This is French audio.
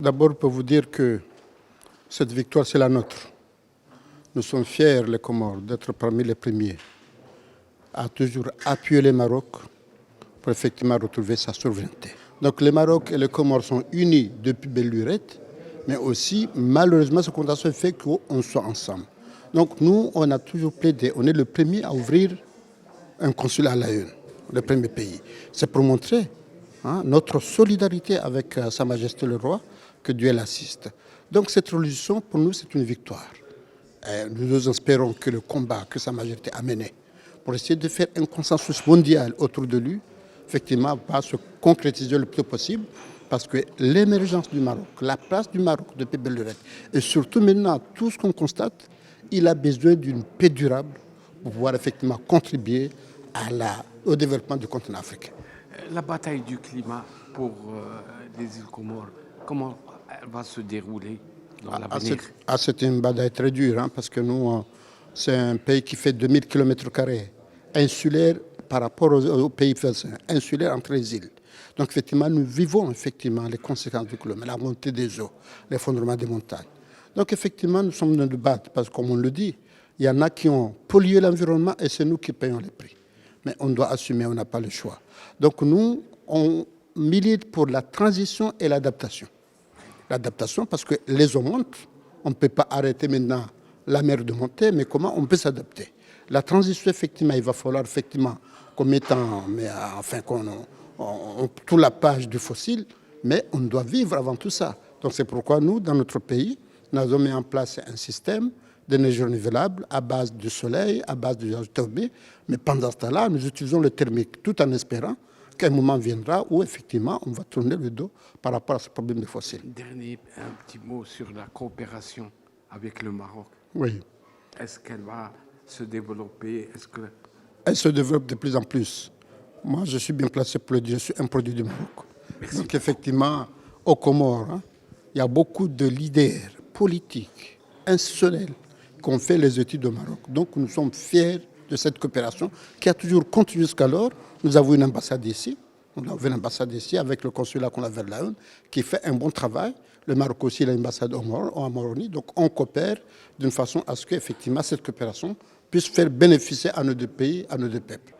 D'abord, pour vous dire que cette victoire, c'est la nôtre. Nous sommes fiers, les Comores, d'être parmi les premiers à toujours appuyer le Maroc pour effectivement retrouver sa souveraineté. Donc le Maroc et les Comores sont unis depuis belle lurette, mais aussi, malheureusement, ce contexte fait qu'on soit ensemble. Donc nous, on a toujours plaidé, on est le premier à ouvrir un consulat à La Une, le premier pays. C'est pour montrer notre solidarité avec Sa Majesté le Roi, que Dieu l'assiste. Donc cette résolution, pour nous, c'est une victoire. Et nous espérons que le combat que Sa Majesté a mené pour essayer de faire un consensus mondial autour de lui, effectivement, va se concrétiser le plus tôt possible, parce que l'émergence du Maroc, la place du Maroc depuis belle lurette, et surtout maintenant, tout ce qu'on constate, il a besoin d'une paix durable pour pouvoir effectivement contribuer au développement du continent africain. La bataille du climat pour les îles Comores, comment elle va se dérouler dans l'avenir? C'est une bataille très dure, parce que nous, c'est un pays qui fait 2000 km², insulaire par rapport aux pays voisins, insulaire entre les îles. Donc effectivement, nous vivons effectivement les conséquences du climat, la montée des eaux, l'effondrement des montagnes. Donc effectivement, nous sommes dans le débat, parce que comme on le dit, il y en a qui ont pollué l'environnement et c'est nous qui payons les prix. Mais on doit assumer, on n'a pas le choix. Donc nous, on milite pour la transition et l'adaptation. L'adaptation parce que les eaux montent, on ne peut pas arrêter maintenant la mer de monter, mais comment on peut s'adapter? La transition, effectivement, il va falloir effectivement qu'on mette qu'on toute la page du fossile, mais on doit vivre avant tout ça. Donc c'est pourquoi nous, dans notre pays, nous avons mis en place un système d'énergie renouvelable à base du soleil, à base de géothermie, mais pendant ce temps-là, nous utilisons le thermique, tout en espérant qu'un moment viendra où effectivement on va tourner le dos par rapport à ce problème de fossiles. Un petit mot sur la coopération avec le Maroc. Oui. Est-ce qu'elle va se développer? Elle se développe de plus en plus. Moi, je suis bien placé pour le dire, je suis un produit du Maroc. Merci. Donc effectivement, aux Comores, il y a beaucoup de leaders politiques, institutionnels, qui ont fait les études au Maroc. Donc nous sommes fiers de cette coopération qui a toujours continué jusqu'alors. Nous avons une ambassade ici. On a une ambassade ici avec le consulat qu'on a vers la Une, qui fait un bon travail. Le Maroc aussi, il a une ambassade en Moroni. Donc on coopère d'une façon à ce qu'effectivement cette coopération puisse faire bénéficier à nos deux pays, à nos deux peuples.